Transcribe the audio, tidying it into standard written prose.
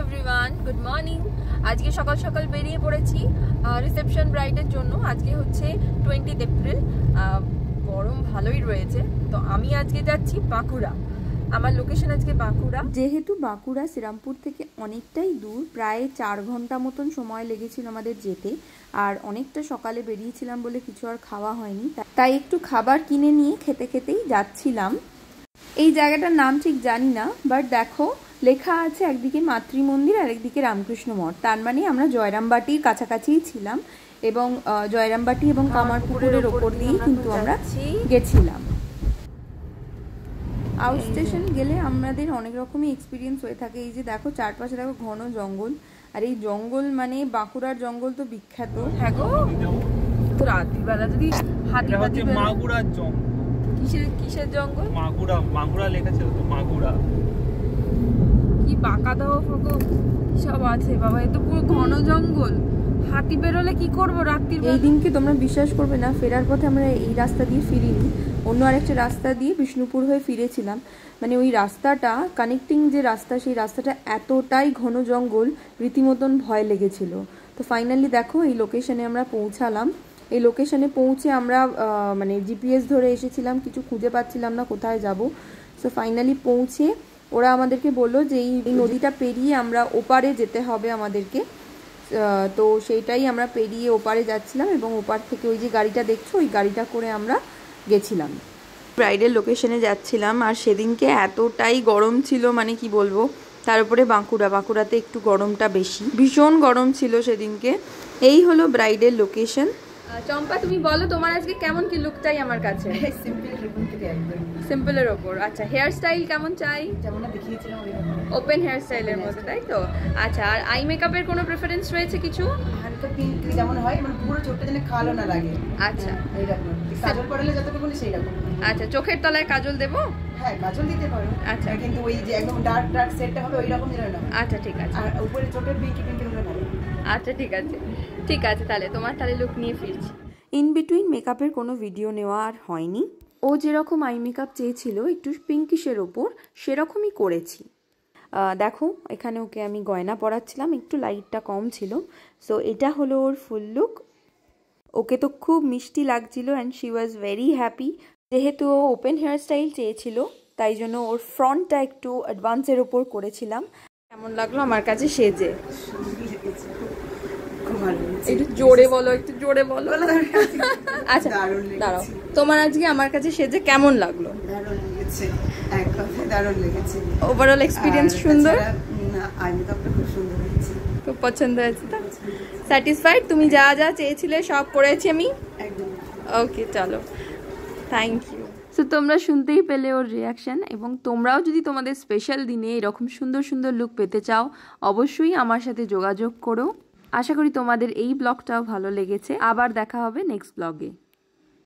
Everyone, good morning. আজকে সকাল সকাল বেরিয়ে পড়েছি রিসেপশন ব্রাইডের জন্য। আজকে হচ্ছে 20 এপ্রিল। গরম ভালোই রয়েছে, তো আমি আজকে যাচ্ছি বাঁকুড়া। আমার লোকেশন আজকে বাঁকুড়া। যেহেতু বাঁকুড়া শ্রীরামপুর থেকে অনেকটাই দূর, প্রায় 4 ঘন্টা মতন সময় লেগেছিল আমাদের যেতে। আর অনেকটা সকালে বেরিয়েছিলাম বলে কিছু আর খাওয়া হয়নি, তাই একটু খাবার কিনে নিয়ে খেতে খেতেই যাচ্ছিলাম। এই জায়গাটার নাম ঠিক জানি না, বাট দেখো লেখা আছে একদিকে মাতৃ মন্দির আর একদিকে রামকৃষ্ণ মঠ। তার মানে আমরা জয়রামবাটির কাছাকাছিই ছিলাম এবং জয়রামবাটি এবং কামারপুকুরের ওপর দিয়েই কিন্তু আমরা গেছিলাম। আউট স্টেশন গেলে আমাদের অনেক রকমই এক্সপিরিয়েন্স হয়ে থাকে। এই যে দেখো চারপাশে দেখো ঘন জঙ্গল, আর এই জঙ্গল মানে বাঁকুড়ার জঙ্গল তো বিখ্যাত। হ্যাঁ গো, তো রাত্রিবেলা যদি হাতি মাগুড়ার জঙ্গল। কিসের জঙ্গল? মাগুড়া লেখা ছিল তো, মাগুড়া। কি বাঁকা দাও ফাঁকো সব আছে বাবা, এ তো পুরো ঘন জঙ্গল। হাতি বেরোলে কি করবো রাত্রির? এই দিনকে তোমরা বিশ্বাস করবে না, ফেরার পথে আমরা এই রাস্তা দিয়ে ফিরিনি, অন্য আরেকটা রাস্তা দিয়ে বিষ্ণুপুর হয়ে ফিরেছিলাম। মানে ওই রাস্তাটা কানেক্টিং যে রাস্তা, সেই রাস্তাটা এতটাই ঘন জঙ্গল, রীতিমতন ভয় লেগেছিল। তো ফাইনালি দেখো এই লোকেশনে আমরা পৌঁছালাম। এই লোকেশনে পৌঁছে আমরা মানে জিপিএস ধরে এসেছিলাম, কিছু খুঁজে পাচ্ছিলাম না কোথায় যাব। সো ফাইনালি পৌঁছে ওরা আমাদেরকে বললো যে এই নদীটা পেরিয়ে আমরা ওপারে যেতে হবে আমাদেরকে। তো সেইটাই আমরা পেরিয়ে ওপারে যাচ্ছিলাম এবং ওপার থেকে ওই যে গাড়িটা দেখছো, ওই গাড়িটা করে আমরা গেছিলাম। ব্রাইডের লোকেশনে যাচ্ছিলাম, আর সেদিনকে এতটাই গরম ছিল মানে কি বলবো। তার উপরে বাঁকুড়াতে একটু গরমটা বেশি, ভীষণ গরম ছিল সেদিনকে। এই হলো ব্রাইডের লোকেশন। চম্পা, তুমি বলো তোমার আজকে কেমন কি লুক চাই আমার কাছে? সিম্পলের ওপর। আচ্ছা, হেয়ার স্টাইল কেমন চাই? যেমন দেখিয়েছিলাম ওপেন হেয়ার স্টাইলের মধ্যে, তাই তো? আচ্ছা, আর আই মেকআপের কোনো প্রেফারেন্স রয়েছে কিছু? হালকা পিঙ্ক যেমন হয়, মানে পুরো চোখটা যেন কালো না লাগে। আচ্ছা, এইরকম কাজল পড়লে যতটুকু সেই রকম। আচ্ছা, চোখের তলায় কাজল দেবো? হ্যাঁ, কাজল দিতে পারো। আচ্ছা, কিন্তু ওই যে একদম ডার্ক সেটটা হবে ওই রকম যেন না। আচ্ছা ঠিক আছে। আর উপরে চোখের পিঙ্কি হলে ভালো। আচ্ছা ঠিক আছে, ঠিক আছে, তাহলে তোমার তাহলে লুক নিয়ে ফিরছি। ইন বিটুইন মেকআপের কোনো ভিডিও নেওয়া আর হয়নি। ও যেরকম আই মেকআপ চেয়েছিল একটু পিঙ্কিশের ওপর, সেরকমই করেছি। দেখো এখানে ওকে আমি গয়না পরাচ্ছিলাম, একটু লাইটটা কম ছিল। সো এটা হলো ওর ফুল লুক। ওকে তো খুব মিষ্টি লাগছিল and she was very happy. যেহেতু ও ওপেন হেয়ার স্টাইল চেয়েছিল, তাই জন্য ওর ফ্রন্টটা একটু অ্যাডভান্সের ওপর করেছিলাম। কেমন লাগলো আমার কাছে সেজে? একটু জোরে বলো, একটু জোরে বলো। আচ্ছা দাঁড়াও, তোমার আজকে আমার কাছে সেজে কেমন লাগলো? দারুণ লেগেছে, এক কথায় দারুণ লেগেছে। ওভারঅল এক্সপিরিয়েন্স সুন্দর? আই মেকআপটা খুব সুন্দর হয়েছে, খুব পছন্দ হয়েছে তো? স্যাটিসফাইড? তুমি যা যা চেয়েছিলে সব করেছি আমি? একদম। ওকে, চলো, থ্যাংক ইউ। সো তোমরা শুনতেই পেলে ওর রিয়াকশান, এবং তোমরাও যদি তোমাদের স্পেশাল দিনে এরকম সুন্দর সুন্দর লুক পেতে চাও, অবশ্যই আমার সাথে যোগাযোগ করো। আশা করি তোমাদের এই ব্লগটাও ভালো লেগেছে। আবার দেখা হবে নেক্সট ব্লগে।